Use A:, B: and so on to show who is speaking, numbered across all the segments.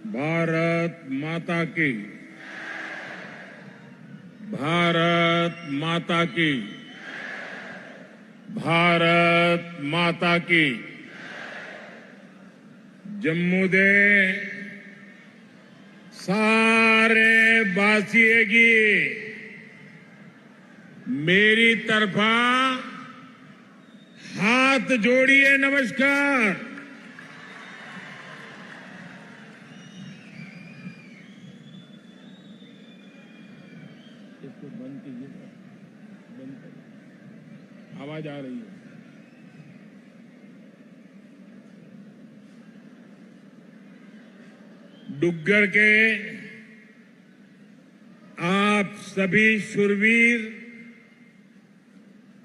A: भारत माता की। भारत माता की। भारत माता की। जम्मू दे सारे वासियों की मेरी तरफा हाथ जोड़िए नमस्कार। इसको बंद कीजिए, बंद करिए, आवाज आ रही है। डुग्गर के आप सभी शूरवीर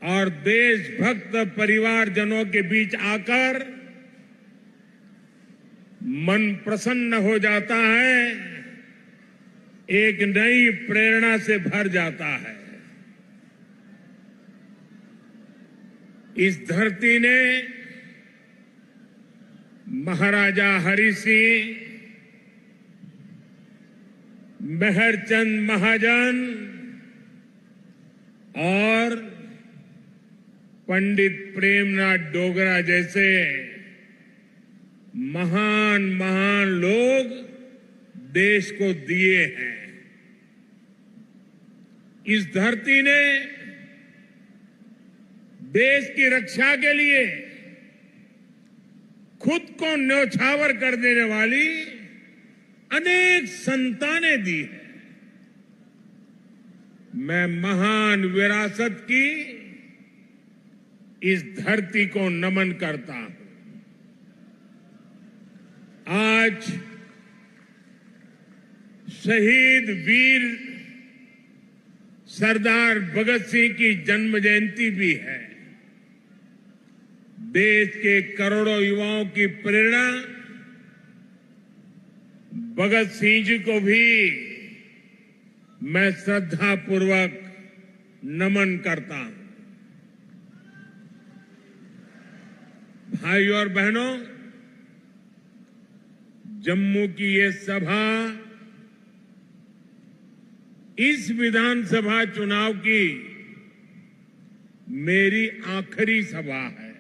A: और देशभक्त परिवारजनों के बीच आकर मन प्रसन्न हो जाता है, एक नई प्रेरणा से भर जाता है। इस धरती ने महाराजा हरि सिंह, मेहरचंद महाजन और पंडित प्रेमनाथ डोगरा जैसे महान महान लोग देश को दिए हैं। इस धरती ने देश की रक्षा के लिए खुद को न्यौछावर कर देने वाली अनेक संतानें दी है। मैं महान विरासत की इस धरती को नमन करता हूं। आज शहीद वीर सरदार भगत सिंह की जन्म जयंती भी है। देश के करोड़ों युवाओं की प्रेरणा भगत सिंह जी को भी मैं श्रद्धापूर्वक नमन करता हूं। भाइयों और बहनों, जम्मू की ये सभा इस विधानसभा चुनाव की मेरी आखिरी सभा है।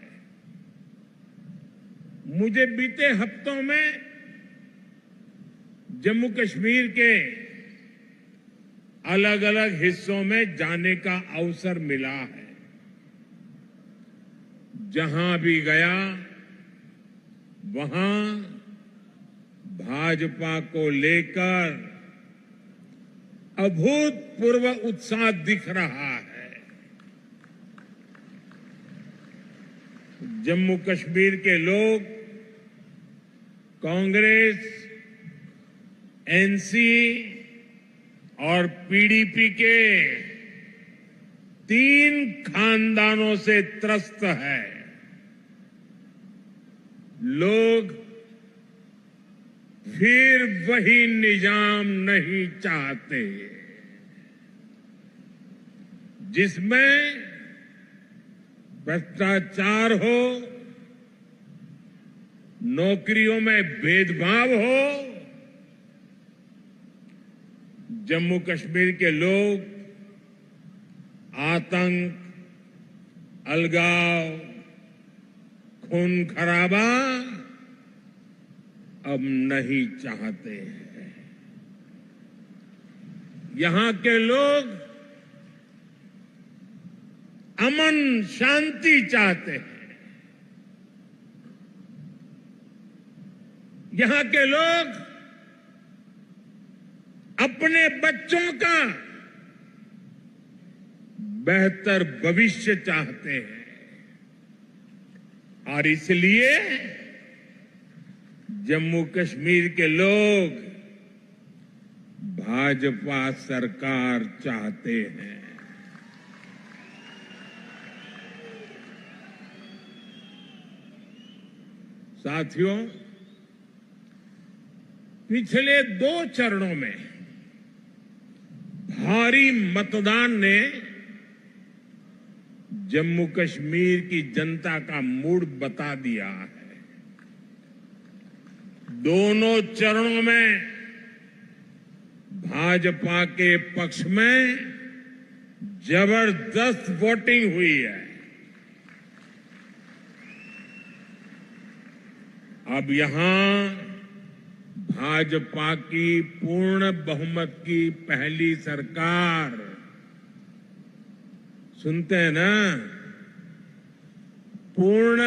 A: मुझे बीते हफ्तों में जम्मू कश्मीर के अलग अलग हिस्सों में जाने का अवसर मिला है। जहां भी गया वहां भाजपा को लेकर अभूतपूर्व उत्साह दिख रहा है। जम्मू कश्मीर के लोग कांग्रेस, एनसी और पीडीपी के 3 खानदानों से त्रस्त है। लोग फिर वही निजाम नहीं चाहते जिसमें भ्रष्टाचार हो, नौकरियों में भेदभाव हो। जम्मू कश्मीर के लोग आतंक, अलगाव, खून खराबा अब नहीं चाहते हैं। यहां के लोग अमन शांति चाहते हैं। यहां के लोग अपने बच्चों का बेहतर भविष्य चाहते हैं और इसलिए जम्मू कश्मीर के लोग भाजपा सरकार चाहते हैं। साथियों, पिछले 2 चरणों में भारी मतदान ने जम्मू कश्मीर की जनता का मूड बता दिया है। दोनों चरणों में भाजपा के पक्ष में जबरदस्त वोटिंग हुई है। अब यहां भाजपा की पूर्ण बहुमत की पहली सरकार, सुनते हैं ना, पूर्ण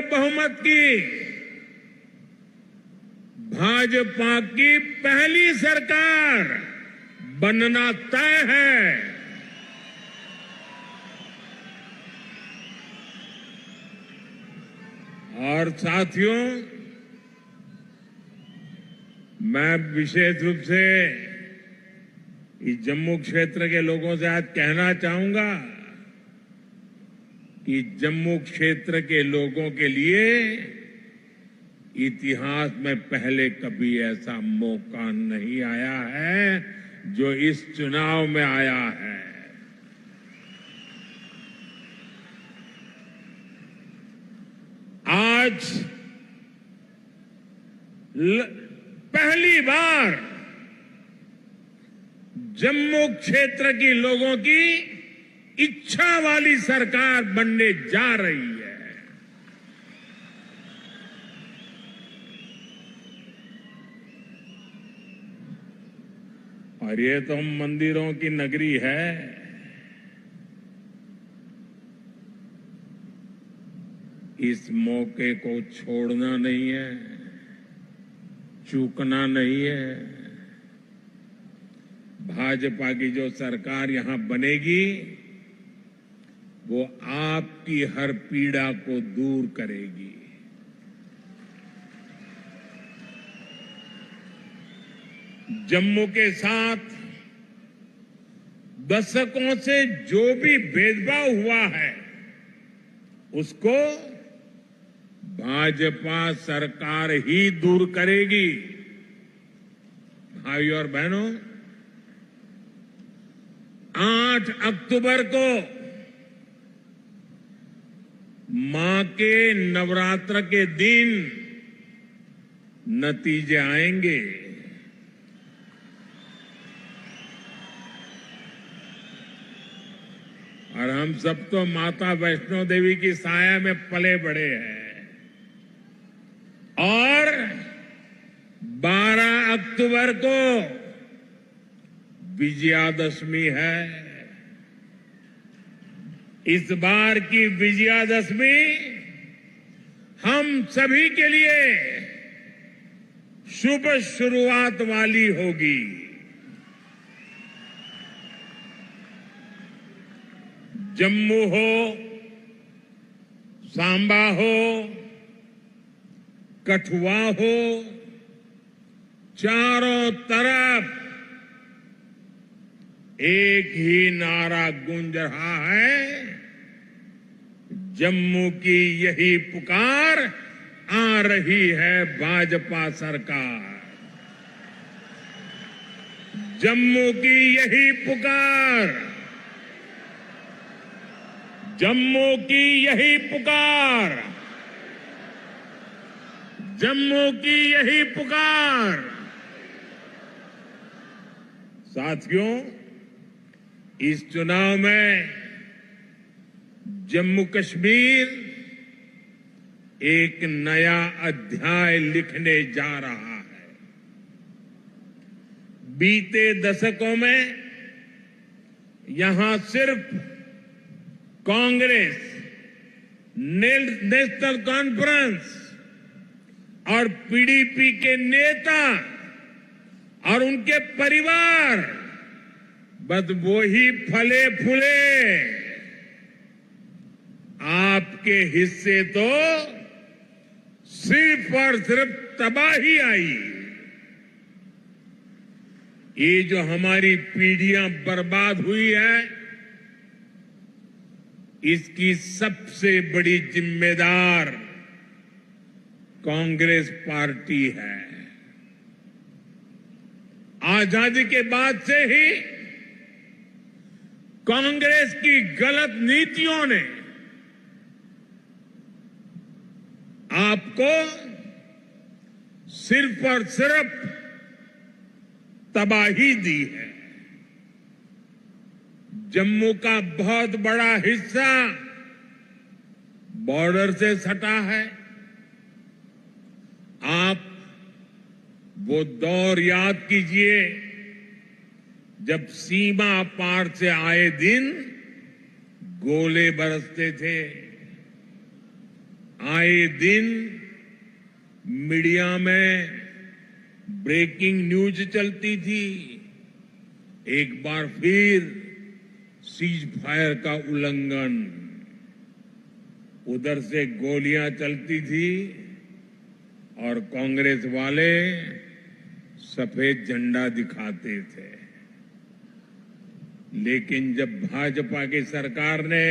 A: बहुमत की भाजपा की पहली सरकार बनना तय है। और साथियों, मैं विशेष रूप से इस जम्मू क्षेत्र के लोगों से आज कहना चाहूंगा कि जम्मू क्षेत्र के लोगों के लिए इतिहास में पहले कभी ऐसा मौका नहीं आया है जो इस चुनाव में आया है। आज पहली बार जम्मू क्षेत्र के लोगों की इच्छा वाली सरकार बनने जा रही है। और ये तो मंदिरों की नगरी है। इस मौके को छोड़ना नहीं है, चूकना नहीं है। भाजपा की जो सरकार यहां बनेगी वो आपकी हर पीड़ा को दूर करेगी। जम्मू के साथ दशकों से जो भी भेदभाव हुआ है उसको भाजपा सरकार ही दूर करेगी। भाइयों और बहनों, 8 अक्टूबर को मां के नवरात्र के दिन नतीजे आएंगे। और हम सब तो माता वैष्णो देवी की साया में पले बड़े हैं। और 12 अक्टूबर को विजयादशमी है। इस बार की विजयादशमी हम सभी के लिए शुभ शुरुआत वाली होगी। जम्मू हो, सांबा हो, कठुआ हो, चारों तरफ एक ही नारा गूंज रहा है, जम्मू की यही पुकार, आ रही है भाजपा सरकार। जम्मू की यही पुकार, जम्मू की यही पुकार, जम्मू की यही पुकार। साथियों, इस चुनाव में जम्मू कश्मीर एक नया अध्याय लिखने जा रहा है। बीते दशकों में यहां सिर्फ कांग्रेस, नेशनल कॉन्फ्रेंस और पीडीपी के नेता और उनके परिवार बस वो ही फले फूले। आपके हिस्से तो सिर्फ और सिर्फ तबाही आई। ये जो हमारी पीढ़ियां बर्बाद हुई है, इसकी सबसे बड़ी जिम्मेदार कांग्रेस पार्टी है। आजादी के बाद से ही कांग्रेस की गलत नीतियों ने आपको सिर्फ और सिर्फ तबाही दी है। जम्मू का बहुत बड़ा हिस्सा बॉर्डर से सटा है। आप वो दौर याद कीजिए जब सीमा पार से आए दिन गोले बरसते थे। आए दिन मीडिया में ब्रेकिंग न्यूज चलती थी। एक बार फिर सीज फायर का उल्लंघन, उधर से गोलियां चलती थी और कांग्रेस वाले सफेद झंडा दिखाते थे। लेकिन जब भाजपा की सरकार ने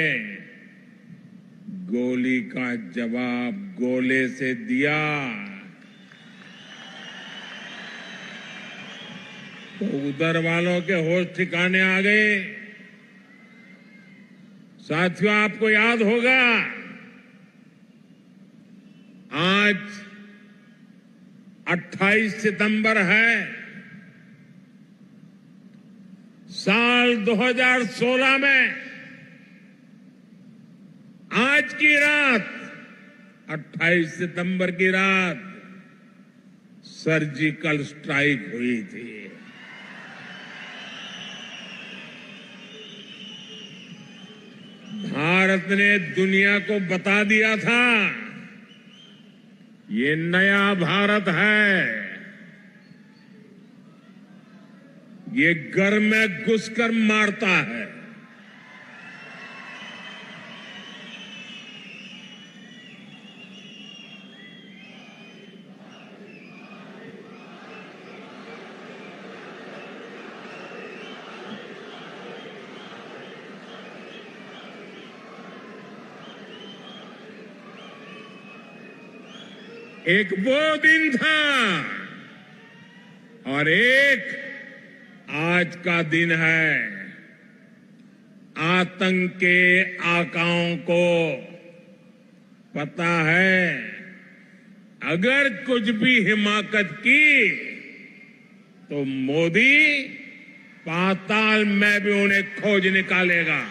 A: गोली का जवाब गोले से दिया तो उधर वालों के होश ठिकाने आ गए। साथियों, आपको याद होगा आज 28 सितंबर है। साल 2016 में आज की रात 28 सितंबर की रात सर्जिकल स्ट्राइक हुई थी। भारत ने दुनिया को बता दिया था ये नया भारत है। ये घर में घुसकर मारता है। एक वो दिन था और एक आज का दिन है। आतंक के आकाओं को पता है अगर कुछ भी हिमाकत की तो मोदी पाताल में भी उन्हें खोज निकालेगा।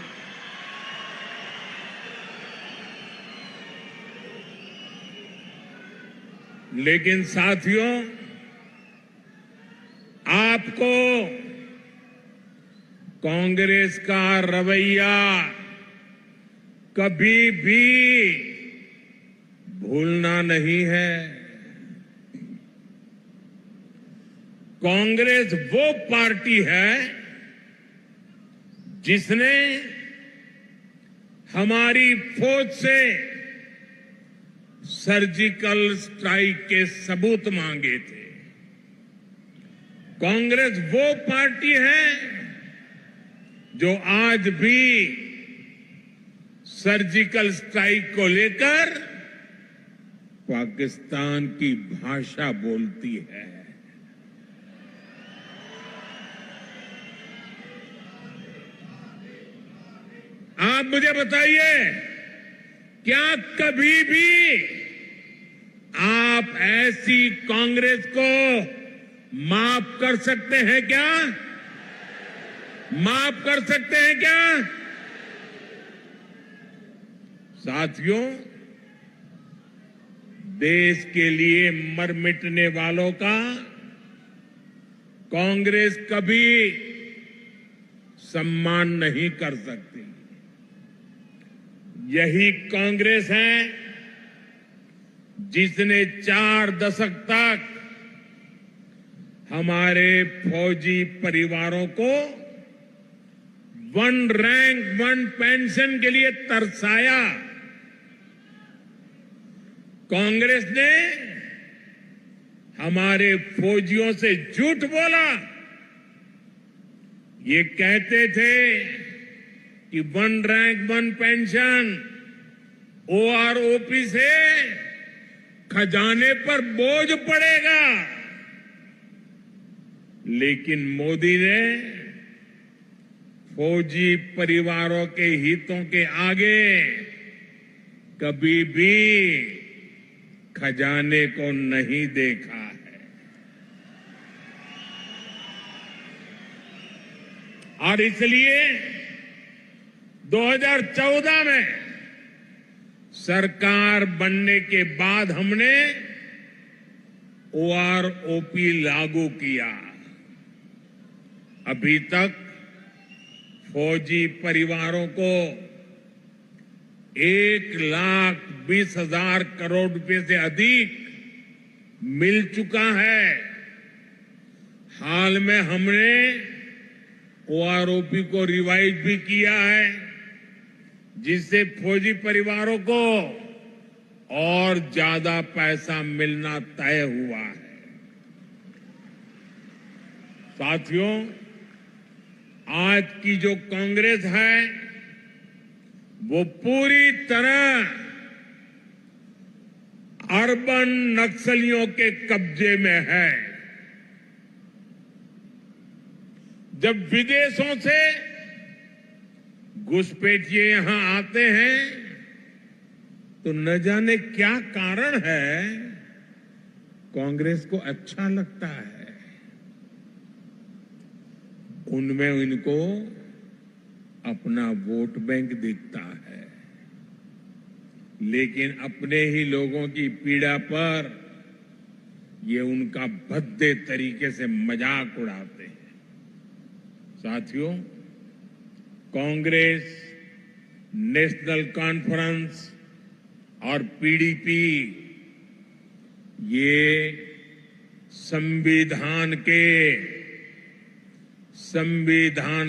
A: लेकिन साथियों, आपको कांग्रेस का रवैया कभी भी भूलना नहीं है। कांग्रेस वो पार्टी है जिसने हमारी फौज से सर्जिकल स्ट्राइक के सबूत मांगे थे। कांग्रेस वो पार्टी है जो आज भी सर्जिकल स्ट्राइक को लेकर पाकिस्तान की भाषा बोलती है। आप मुझे बताइए, क्या कभी भी आप ऐसी कांग्रेस को माफ कर सकते हैं क्या? माफ कर सकते हैं क्या? साथियों, देश के लिए मर मिटने वालों का कांग्रेस कभी सम्मान नहीं कर सकती। यही कांग्रेस है जिसने 4 दशक तक हमारे फौजी परिवारों को 1 रैंक 1 पेंशन के लिए तरसाया। कांग्रेस ने हमारे फौजियों से झूठ बोला। ये कहते थे कि 1 रैंक 1 पेंशन ओआरओपी से खजाने पर बोझ पड़ेगा। लेकिन मोदी ने फौजी परिवारों के हितों के आगे कभी भी खजाने को नहीं देखा है। और इसलिए 2014 में सरकार बनने के बाद हमने OROP लागू किया। अभी तक फौजी परिवारों को 1,20,000 करोड़ रुपए से अधिक मिल चुका है। हाल में हमने OROP को रिवाइज भी किया है, जिससे फौजी परिवारों को और ज्यादा पैसा मिलना तय हुआ है। साथियों, आज की जो कांग्रेस है वो पूरी तरह अर्बन नक्सलियों के कब्जे में है। जब विदेशों से घुसपैठिए यहां आते हैं तो न जाने क्या कारण है, कांग्रेस को अच्छा लगता है। उनमें इनको अपना वोट बैंक दिखता है, लेकिन अपने ही लोगों की पीड़ा पर ये उनका भद्दे तरीके से मजाक उड़ाते हैं। साथियों, कांग्रेस, नेशनल कॉन्फ्रेंस और PDP ये संविधान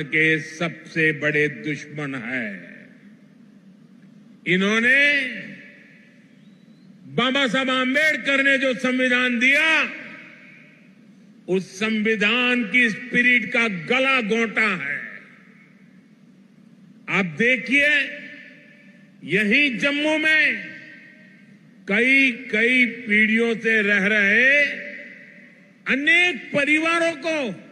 A: के सबसे बड़े दुश्मन हैं। इन्होंने बाबा साहब आंबेडकर ने जो संविधान दिया, उस संविधान की स्पिरिट का गला घोंटा है। आप देखिए, यही जम्मू में कई पीढ़ियों से रह रहे अनेक परिवारों को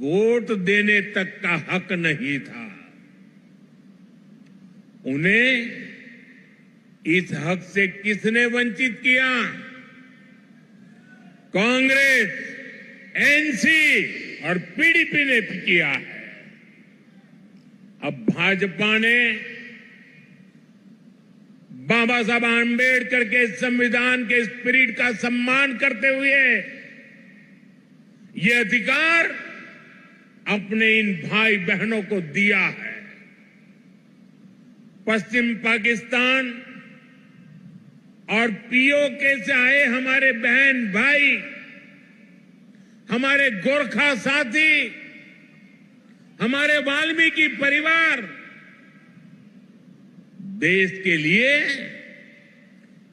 A: वोट देने तक का हक नहीं था। उन्हें इस हक से किसने वंचित किया? कांग्रेस, NC और PDP ने किया है। अब भाजपा ने बाबा साहब आंबेडकर के संविधान के स्पिरिट का सम्मान करते हुए ये अधिकार अपने इन भाई बहनों को दिया है। पश्चिम पाकिस्तान और POK से आए हमारे बहन भाई, हमारे गोरखा साथी, हमारे वाल्मीकि परिवार देश के लिए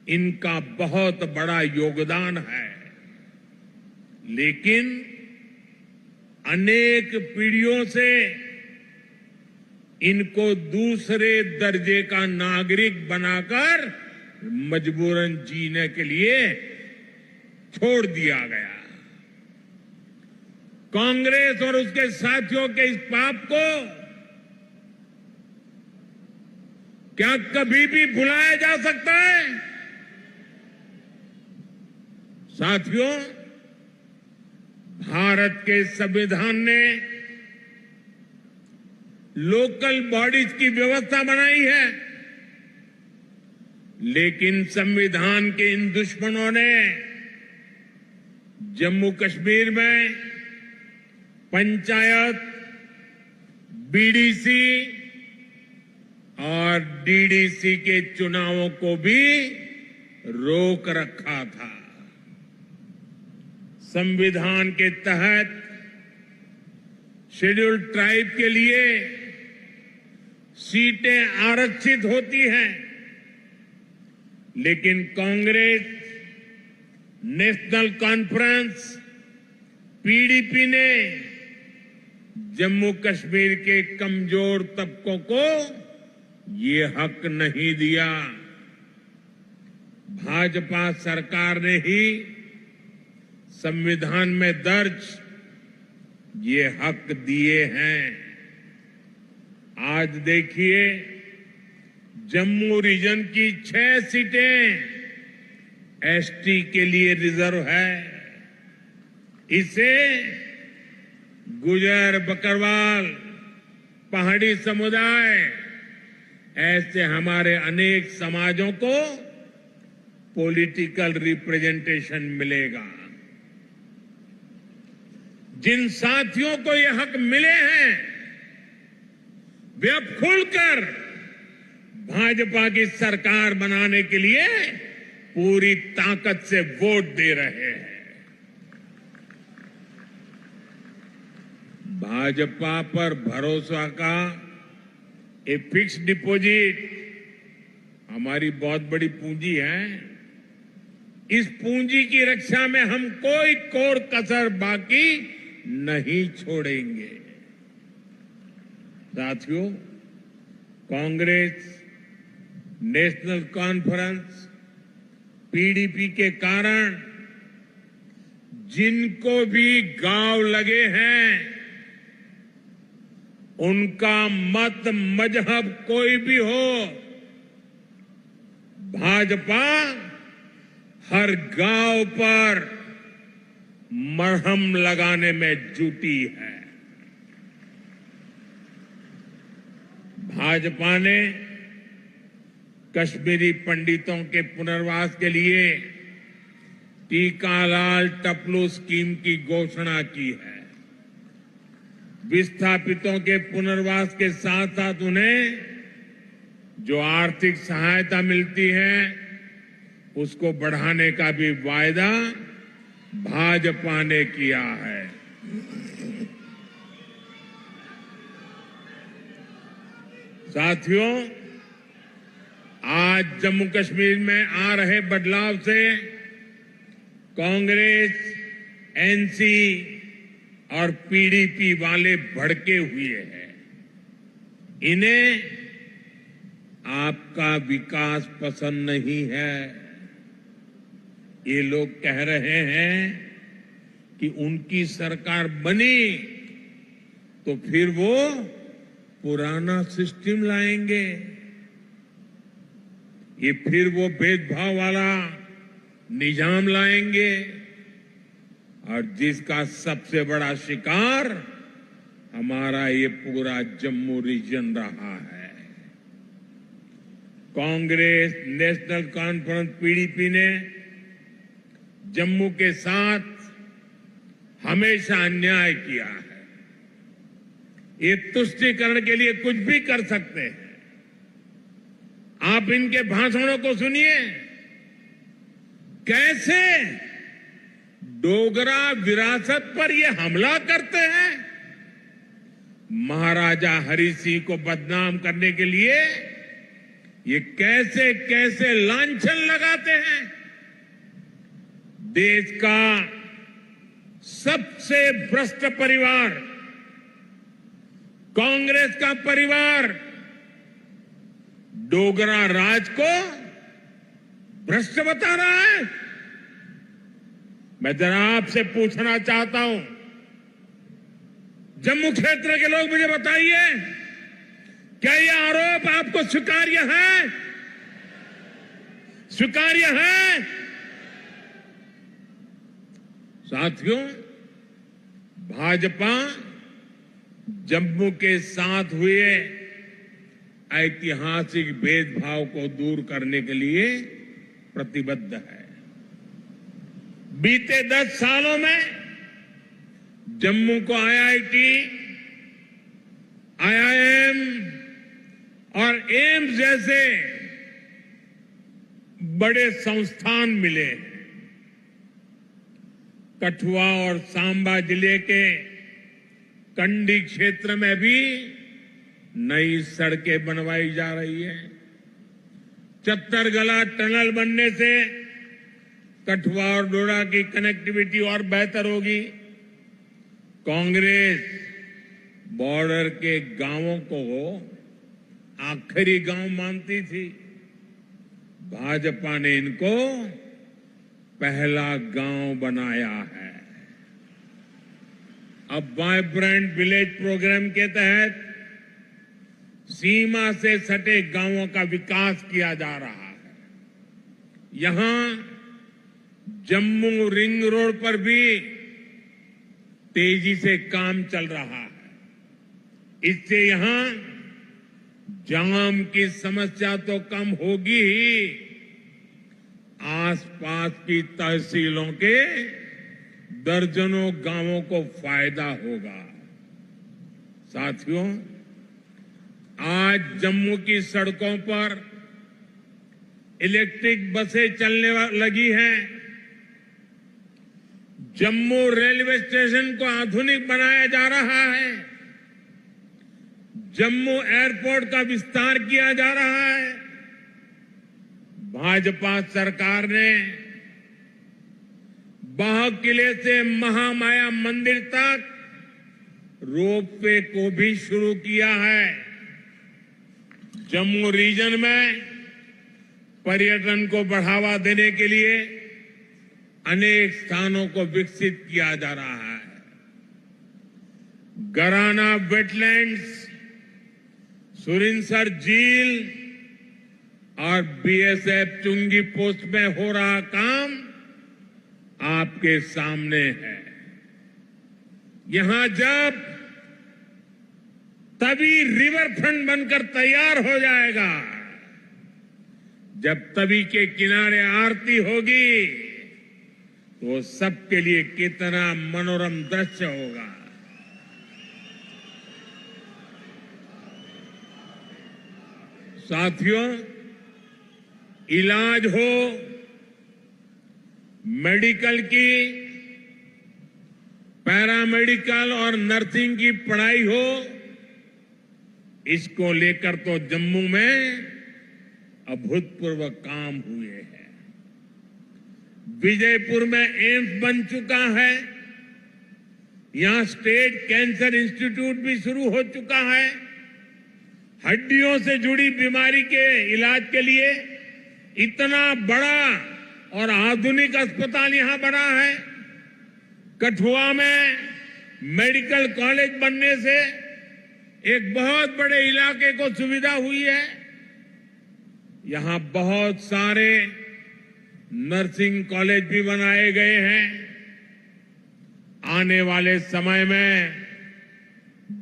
A: इनका बहुत बड़ा योगदान है। लेकिन अनेक पीढ़ियों से इनको दूसरे दर्जे का नागरिक बनाकर मजबूरन जीने के लिए छोड़ दिया गया। कांग्रेस और उसके साथियों के इस पाप को क्या कभी भी भुलाया जा सकता है? साथियों, भारत के संविधान ने लोकल बॉडीज की व्यवस्था बनाई है, लेकिन संविधान के इन दुश्मनों ने जम्मू कश्मीर में पंचायत, BDC और DDC के चुनावों को भी रोक रखा था। संविधान के तहत शेड्यूल्ड ट्राइब के लिए सीटें आरक्षित होती हैं, लेकिन कांग्रेस, नेशनल कॉन्फ्रेंस, PDP ने जम्मू कश्मीर के कमजोर तबकों को ये हक नहीं दिया। भाजपा सरकार ने ही संविधान में दर्ज ये हक दिए हैं। आज देखिए, जम्मू रीजन की 6 सीटें एसटी के लिए रिजर्व है। इससे गुजर, बकरवाल, पहाड़ी समुदाय, ऐसे हमारे अनेक समाजों को पॉलिटिकल रिप्रेजेंटेशन मिलेगा। जिन साथियों को ये हक मिले हैं वे अब खुलकर भाजपा की सरकार बनाने के लिए पूरी ताकत से वोट दे रहे हैं। भाजपा पर भरोसा का ये फिक्स डिपॉजिट हमारी बहुत बड़ी पूंजी है। इस पूंजी की रक्षा में हम कोई कोर कसर बाकी नहीं छोड़ेंगे। साथियों, कांग्रेस, नेशनल कॉन्फ्रेंस, पीडीपी के कारण जिनको भी गांव लगे हैं, उनका मत मजहब कोई भी हो, भाजपा हर गांव पर मरहम लगाने में जुटी है। भाजपा ने कश्मीरी पंडितों के पुनर्वास के लिए टीकालाल टपलू स्कीम की घोषणा की है। विस्थापितों के पुनर्वास के साथ साथ उन्हें जो आर्थिक सहायता मिलती है उसको बढ़ाने का भी वायदा भाजपा ने किया है। साथियों, आज जम्मू कश्मीर में आ रहे बदलाव से कांग्रेस, एनसी और पीडीपी वाले भड़के हुए हैं। इन्हें आपका विकास पसंद नहीं है। ये लोग कह रहे हैं कि उनकी सरकार बनी तो फिर वो पुराना सिस्टम लाएंगे। ये फिर वो भेदभाव वाला निजाम लाएंगे और जिसका सबसे बड़ा शिकार हमारा ये पूरा जम्मू रीजन रहा है। कांग्रेस, नेशनल कॉन्फ्रेंस, पीडीपी ने जम्मू के साथ हमेशा अन्याय किया है। ये तुष्टीकरण के लिए कुछ भी कर सकते हैं। आप इनके भाषणों को सुनिए, कैसे डोगरा विरासत पर ये हमला करते हैं। महाराजा हरि सिंह को बदनाम करने के लिए ये कैसे कैसे लांछन लगाते हैं। देश का सबसे भ्रष्ट परिवार कांग्रेस का परिवार डोगरा राज को भ्रष्ट बता रहा है। मैं जरा आपसे पूछना चाहता हूं, जम्मू क्षेत्र के लोग मुझे बताइए, क्या यह आरोप आपको स्वीकार्य है? स्वीकार्य है? साथियों, भाजपा जम्मू के साथ हुए ऐतिहासिक भेदभाव को दूर करने के लिए प्रतिबद्ध है। बीते 10 सालों में जम्मू को आईआईटी, आईआईएम और एम्स जैसे बड़े संस्थान मिले हैं। कठुआ और सांबा जिले के कंडी क्षेत्र में भी नई सड़कें बनवाई जा रही है। चत्तरगला टनल बनने से कठुआ और डोडा की कनेक्टिविटी और बेहतर होगी। कांग्रेस बॉर्डर के गांवों को आखिरी गांव मानती थी। भाजपा ने इनको पहला गांव बनाया है। अब वाइब्रेंट विलेज प्रोग्राम के तहत सीमा से सटे गांवों का विकास किया जा रहा है। यहां जम्मू रिंग रोड पर भी तेजी से काम चल रहा है। इससे यहां जाम की समस्या तो कम होगी ही, आसपास की तहसीलों के दर्जनों गांवों को फायदा होगा। साथियों, आज जम्मू की सड़कों पर इलेक्ट्रिक बसें चलने लगी हैं। जम्मू रेलवे स्टेशन को आधुनिक बनाया जा रहा है। जम्मू एयरपोर्ट का विस्तार किया जा रहा है। भाजपा सरकार ने बाह किले से महामाया मंदिर तक रोपवे को भी शुरू किया है। जम्मू रीजन में पर्यटन को बढ़ावा देने के लिए अनेक स्थानों को विकसित किया जा रहा है। गराना वेटलैंड्स, सुरिनसर झील और बीएसएफ चुंगी पोस्ट में हो रहा काम आपके सामने है। यहां जब तवी रिवर फ्रंट बनकर तैयार हो जाएगा, जब तवी के किनारे आरती होगी, तो सबके लिए कितना मनोरम दृश्य होगा। साथियों, इलाज हो, मेडिकल की, पैरामेडिकल और नर्सिंग की पढ़ाई हो, इसको लेकर तो जम्मू में अभूतपूर्व काम हुए हैं। विजयपुर में एम्स बन चुका है। यहां स्टेट कैंसर इंस्टीट्यूट भी शुरू हो चुका है। हड्डियों से जुड़ी बीमारी के इलाज के लिए इतना बड़ा और आधुनिक अस्पताल यहां बना है। कठुआ में मेडिकल कॉलेज बनने से एक बहुत बड़े इलाके को सुविधा हुई है। यहां बहुत सारे नर्सिंग कॉलेज भी बनाए गए हैं। आने वाले समय में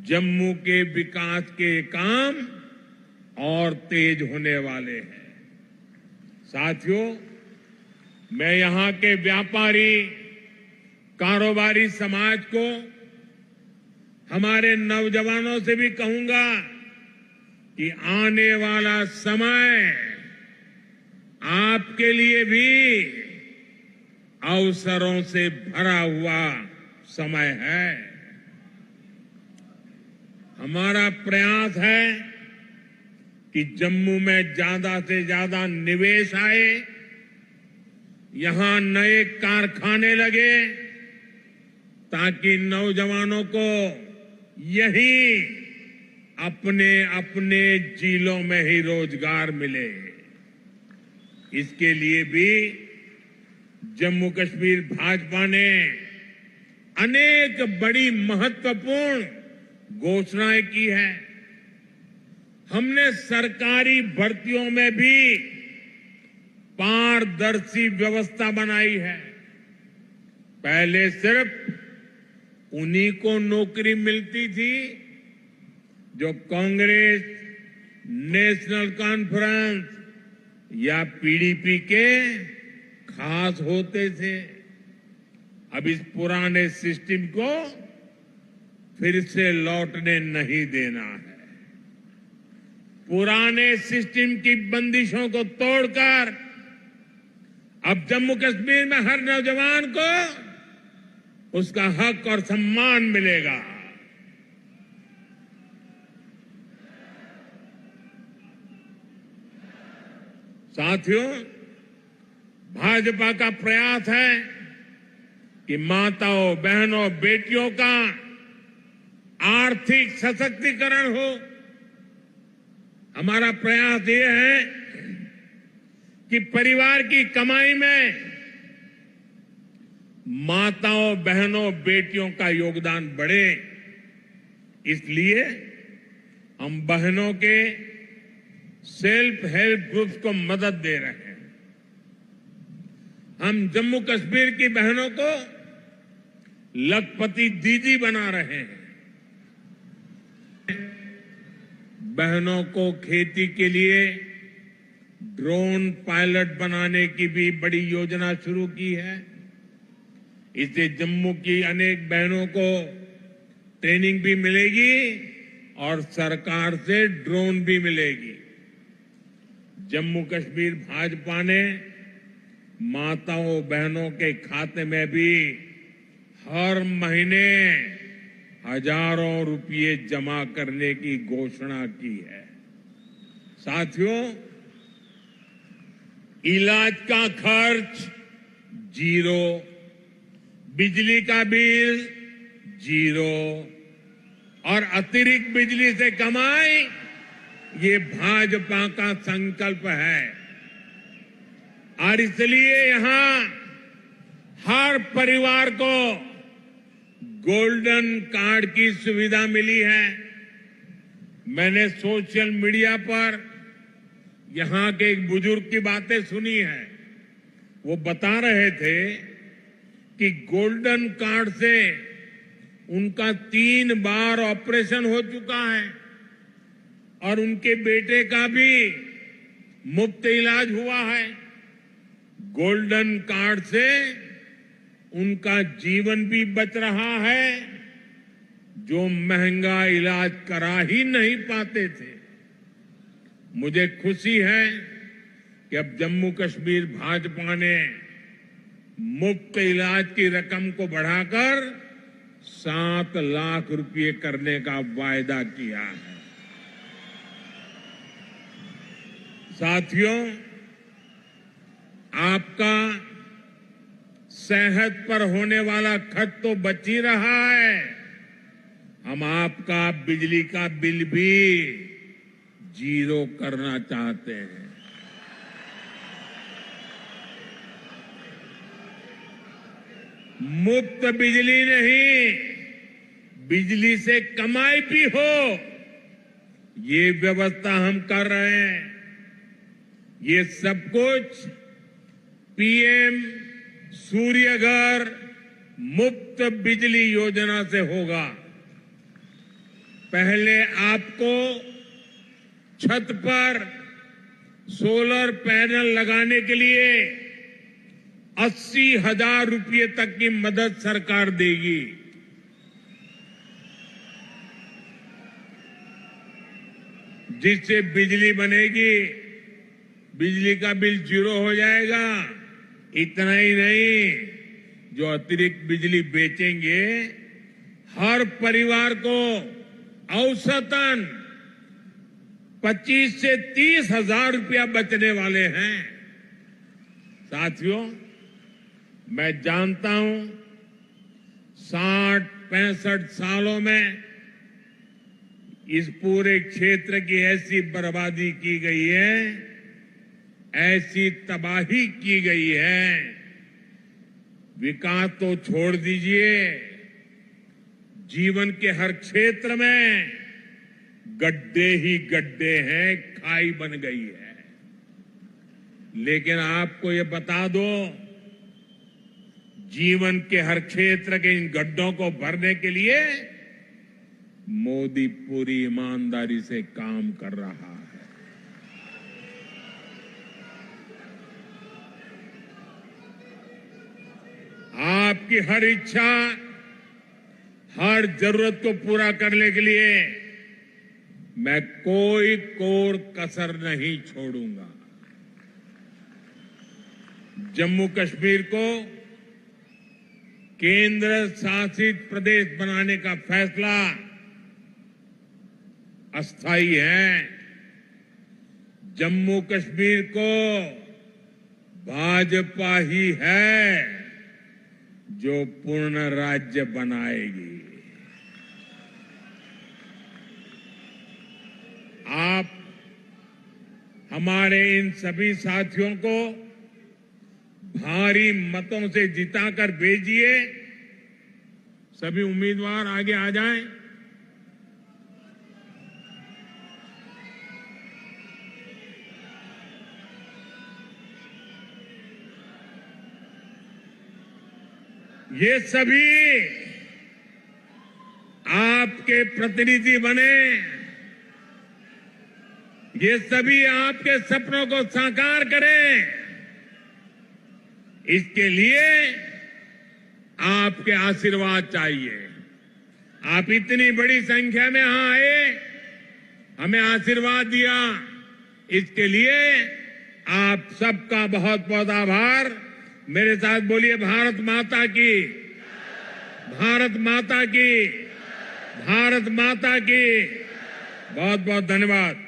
A: जम्मू के विकास के काम और तेज होने वाले हैं। साथियों, मैं यहां के व्यापारी, कारोबारी समाज को, हमारे नौजवानों से भी कहूंगा कि आने वाला समय आपके लिए भी अवसरों से भरा हुआ समय है। हमारा प्रयास है कि जम्मू में ज्यादा से ज्यादा निवेश आए, यहां नए कारखाने लगे, ताकि नौजवानों को यहीं अपने अपने जिलों में ही रोजगार मिले। इसके लिए भी जम्मू कश्मीर भाजपा ने अनेक बड़ी महत्वपूर्ण घोषणाएं की है। हमने सरकारी भर्तियों में भी पारदर्शी व्यवस्था बनाई है। पहले सिर्फ उन्हीं को नौकरी मिलती थी जो कांग्रेस, नेशनल कॉन्फ्रेंस या पीडीपी के खास होते थे। अब इस पुराने सिस्टम को फिर से लौटने नहीं देना है। पुराने सिस्टम की बंदिशों को तोड़कर अब जम्मू कश्मीर में हर नौजवान को उसका हक और सम्मान मिलेगा। साथियों, भाजपा का प्रयास है कि माताओं, बहनों, बेटियों का आर्थिक सशक्तिकरण हो। हमारा प्रयास ये है कि परिवार की कमाई में माताओं, बहनों, बेटियों का योगदान बढ़े। इसलिए हम बहनों के सेल्फ हेल्प ग्रुप्स को मदद दे रहे हैं। हम जम्मू कश्मीर की बहनों को लखपति दीदी बना रहे हैं। बहनों को खेती के लिए ड्रोन पायलट बनाने की भी बड़ी योजना शुरू की है। इससे जम्मू की अनेक बहनों को ट्रेनिंग भी मिलेगी और सरकार से ड्रोन भी मिलेगी। जम्मू कश्मीर भाजपा ने माताओं बहनों के खाते में भी हर महीने हजारों रुपये जमा करने की घोषणा की है। साथियों, इलाज का खर्च जीरो, बिजली का बिल जीरो और अतिरिक्त बिजली से कमाई, ये भाजपा का संकल्प है। और इसलिए यहां हर परिवार को गोल्डन कार्ड की सुविधा मिली है। मैंने सोशल मीडिया पर यहां के एक बुजुर्ग की बातें सुनी है। वो बता रहे थे कि गोल्डन कार्ड से उनका 3 बार ऑपरेशन हो चुका है और उनके बेटे का भी मुफ्त इलाज हुआ है। गोल्डन कार्ड से उनका जीवन भी बच रहा है, जो महंगा इलाज करा ही नहीं पाते थे। मुझे खुशी है कि अब जम्मू कश्मीर भाजपा ने मुफ्त इलाज की रकम को बढ़ाकर 7 लाख रुपये करने का वायदा किया है। साथियों, आपका सेहत पर होने वाला खर्च तो बच ही रहा है। हम आपका बिजली का बिल भी जीरो करना चाहते हैं। मुफ्त बिजली नहीं, बिजली से कमाई भी हो, ये व्यवस्था हम कर रहे हैं। ये सब कुछ पीएम सूर्य घर मुफ्त बिजली योजना से होगा। पहले आपको छत पर सोलर पैनल लगाने के लिए 80,000 रुपये तक की मदद सरकार देगी। जिससे बिजली बनेगी, बिजली का बिल जीरो हो जाएगा। इतना ही नहीं, जो अतिरिक्त बिजली बेचेंगे, हर परिवार को औसतन 25 से 30,000 रुपया बचने वाले हैं। साथियों, मैं जानता हूं 60-65 सालों में इस पूरे क्षेत्र की ऐसी बर्बादी की गई है, ऐसी तबाही की गई है, विकास तो छोड़ दीजिए, जीवन के हर क्षेत्र में गड्ढे ही गड्ढे हैं, खाई बन गई है। लेकिन आपको ये बता दो, जीवन के हर क्षेत्र के इन गड्ढों को भरने के लिए मोदी पूरी ईमानदारी से काम कर रहा है। आपकी हर इच्छा, हर जरूरत को पूरा करने के लिए मैं कोई कोर कसर नहीं छोड़ूंगा। जम्मू कश्मीर को केंद्र शासित प्रदेश बनाने का फैसला अस्थायी है। जम्मू कश्मीर को भाजपा ही है जो पूर्ण राज्य बनाएगी। आप हमारे इन सभी साथियों को भारी मतों से जिताकर भेजिए। सभी उम्मीदवार आगे आ जाएं। ये सभी आपके प्रतिनिधि बने, ये सभी आपके सपनों को साकार करें। इसके लिए आपके आशीर्वाद चाहिए। आप इतनी बड़ी संख्या में यहां आए, हमें आशीर्वाद दिया, इसके लिए आप सबका बहुत बहुत आभार। मेरे साथ बोलिए भारत माता की, भारत माता की, भारत माता की। बहुत बहुत धन्यवाद।